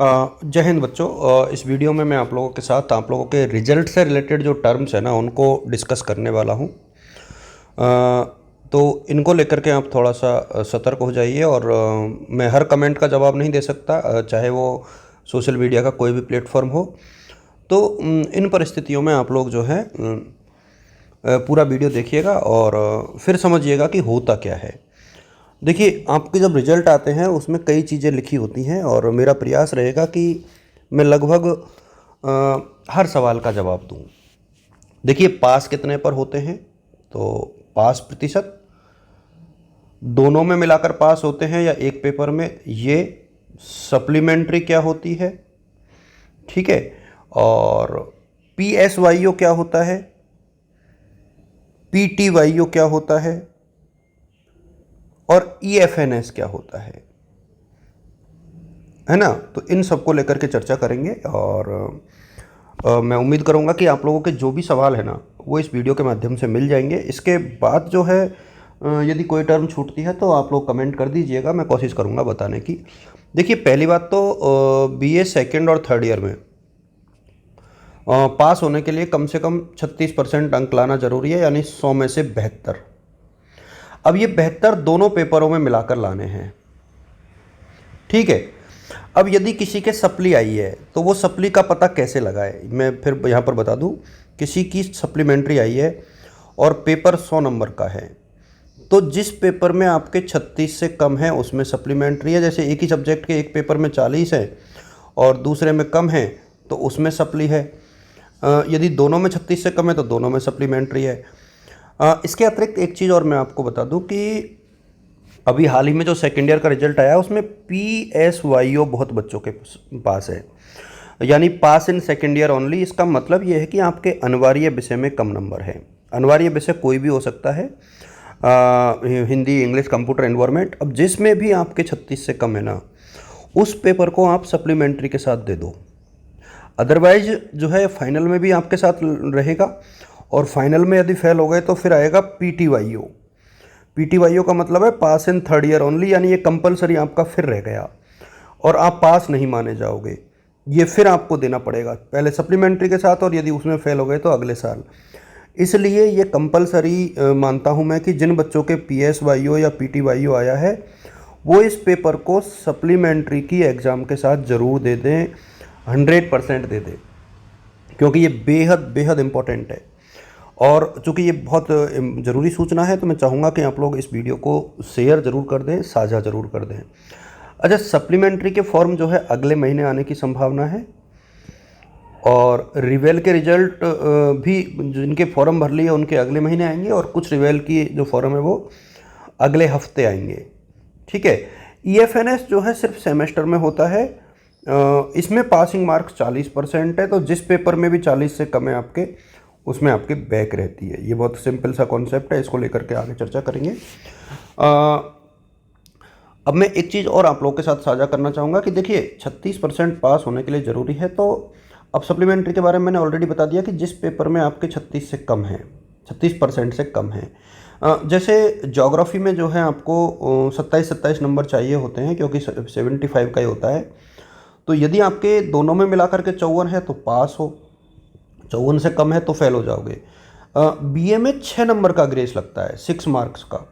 जय हिंद बच्चों। इस वीडियो में मैं आप लोगों के साथ आप लोगों के रिजल्ट से रिलेटेड जो टर्म्स है ना उनको डिस्कस करने वाला हूँ। तो इनको लेकर के आप थोड़ा सा सतर्क हो जाइए। और मैं हर कमेंट का जवाब नहीं दे सकता, चाहे वो सोशल मीडिया का कोई भी प्लेटफॉर्म हो। तो इन परिस्थितियों में आप लोग जो है पूरा वीडियो देखिएगा और फिर समझिएगा कि होता क्या है। देखिए, आपके जब रिज़ल्ट आते हैं उसमें कई चीज़ें लिखी होती हैं और मेरा प्रयास रहेगा कि मैं लगभग हर सवाल का जवाब दूं। देखिए, पास कितने पर होते हैं, तो पास प्रतिशत दोनों में मिलाकर पास होते हैं या एक पेपर में, ये सप्लीमेंट्री क्या होती है, ठीक है। और PSYO क्या होता है, PTYO क्या होता है और EFNS क्या होता है ना। तो इन सब को लेकर के चर्चा करेंगे और मैं उम्मीद करूंगा कि आप लोगों के जो भी सवाल है ना वो इस वीडियो के माध्यम से मिल जाएंगे। इसके बाद जो है यदि कोई टर्म छूटती है तो आप लोग कमेंट कर दीजिएगा, मैं कोशिश करूंगा बताने की। देखिए, पहली बात तो BA सेकेंड और थर्ड ईयर में पास होने के लिए कम से कम 36% अंक लाना जरूरी है, यानी 100 में से 72। अब ये 72 दोनों पेपरों में मिलाकर लाने हैं, ठीक है। अब यदि किसी के सप्ली आई है तो वो सप्ली का पता कैसे लगाए, मैं फिर यहाँ पर बता दूँ। किसी की सप्लीमेंट्री आई है और पेपर 100 नंबर का है, तो जिस पेपर में आपके 36 से कम है उसमें सप्लीमेंट्री है। जैसे एक ही सब्जेक्ट के एक पेपर में 40 है और दूसरे में कम है तो उसमें सप्ली है। यदि दोनों में 36 से कम है तो दोनों में सप्लीमेंट्री है। इसके अतिरिक्त एक चीज़ और मैं आपको बता दूं कि अभी हाल ही में जो सेकेंड ईयर का रिजल्ट आया उसमें PSYO बहुत बच्चों के पास है, यानी पास इन सेकेंड ईयर ओनली। इसका मतलब ये है कि आपके अनिवार्य विषय में कम नंबर है। अनिवार्य विषय कोई भी हो सकता है, हिंदी, इंग्लिश, कंप्यूटर, एनवायरनमेंट। अब जिसमें भी आपके 36 से कम है ना, उस पेपर को आप सप्लीमेंट्री के साथ दे दो। अदरवाइज जो है फाइनल में भी आपके साथ रहेगा और फाइनल में यदि फेल हो गए तो फिर आएगा PTYO। PTYO का मतलब है पास इन थर्ड ईयर ओनली, यानी ये कंपलसरी आपका फिर रह गया और आप पास नहीं माने जाओगे। ये फिर आपको देना पड़ेगा, पहले सप्लीमेंट्री के साथ, और यदि उसमें फेल हो गए तो अगले साल। इसलिए ये कंपलसरी मानता हूँ मैं कि जिन बच्चों के PSYO या PTYO आया है वो इस पेपर को सप्लीमेंट्री की एग्ज़ाम के साथ ज़रूर दे दें, 100% दे दें, क्योंकि ये बेहद बेहद इम्पोर्टेंट है। और चूँकि ये बहुत ज़रूरी सूचना है तो मैं चाहूँगा कि आप लोग इस वीडियो को शेयर ज़रूर कर दें, साझा ज़रूर कर दें। अच्छा, सप्लीमेंट्री के फॉर्म जो है अगले महीने आने की संभावना है और रिवेल के रिजल्ट भी जिनके फॉर्म भर लिए उनके अगले महीने आएंगे और कुछ रिवेल की जो फॉर्म है वो अगले हफ्ते आएंगे, ठीक है। EFNS जो है सिर्फ सेमेस्टर में होता है। इसमें पासिंग मार्क्स 40% है, तो जिस पेपर में भी 40 से कम है आपके, उसमें आपके बैक रहती है। ये बहुत सिंपल सा कॉन्सेप्ट है, इसको लेकर के आगे चर्चा करेंगे। अब मैं एक चीज़ और आप लोगों के साथ साझा करना चाहूँगा कि देखिए, 36% पास होने के लिए ज़रूरी है। तो अब सप्लीमेंट्री के बारे में मैंने ऑलरेडी बता दिया कि जिस पेपर में आपके 36 से कम है, 36% से कम है। जैसे ज्योग्राफी में जो है आपको 27 नंबर चाहिए होते हैं, क्योंकि 75 का ही होता है। तो यदि आपके दोनों में मिलाकर के 54 है तो पास हो, 54 से कम है तो फेल हो जाओगे। BA में 6 नंबर का ग्रेस लगता है, 6 मार्क्स का,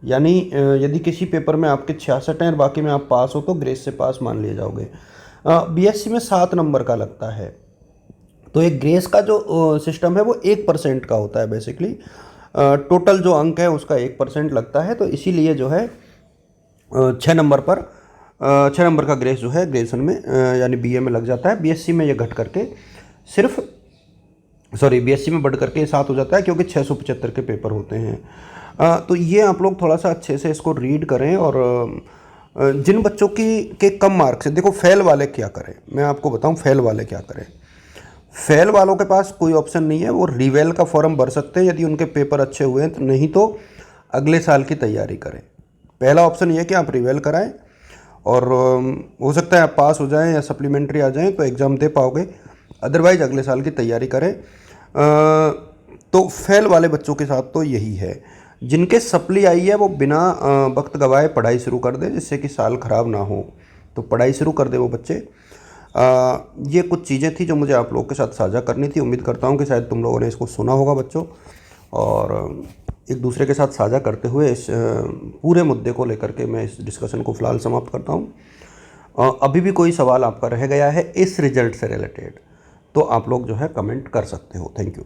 यानी यदि किसी पेपर में आपके 66 हैं और बाकी में आप पास हो तो ग्रेस से पास मान लिए जाओगे। BSc में 7 नंबर का लगता है। तो एक ग्रेस का जो सिस्टम है वो 1% का होता है बेसिकली। टोटल जो अंक है उसका 1% लगता है, तो इसीलिए जो है 6 नंबर पर 6 नंबर का ग्रेस जो है ग्रेजुएशन में यानी BA में लग जाता है। BSc में ये घट करके सिर्फ BSc में बढ़ करके 7 हो जाता है, क्योंकि 675 के पेपर होते हैं। तो ये आप लोग थोड़ा सा अच्छे से इसको रीड करें। और जिन बच्चों के कम मार्क्स है, देखो फेल वाले क्या करें, मैं आपको बताऊं फेल वाले क्या करें। फेल वालों के पास कोई ऑप्शन नहीं है, वो रिवेल का फॉर्म भर सकते हैं यदि उनके पेपर अच्छे हुए हैं, तो नहीं तो अगले साल की तैयारी करें। पहला ऑप्शन ये है कि आप रिवेल कराएं और हो सकता है आप पास हो जाएं या सप्लीमेंट्री आ जाएं तो एग्ज़ाम दे पाओगे, अदरवाइज अगले साल की तैयारी करें। तो फेल वाले बच्चों के साथ तो यही है। जिनके सप्ली आई है वो बिना वक्त गवाए पढ़ाई शुरू कर दें, जिससे कि साल ख़राब ना हो। तो पढ़ाई शुरू कर दे वो बच्चे। ये कुछ चीज़ें थी जो मुझे आप लोगों के साथ साझा करनी थी। उम्मीद करता हूँ कि शायद तुम लोगों ने इसको सुना होगा बच्चों, और एक दूसरे के साथ साझा करते हुए इस पूरे मुद्दे को लेकर के मैं इस डिस्कशन को फ़िलहाल समाप्त करता हूँ। अभी भी कोई सवाल आपका रह गया है इस रिजल्ट से रिलेटेड तो आप लोग जो है कमेंट कर सकते हो। Thank you.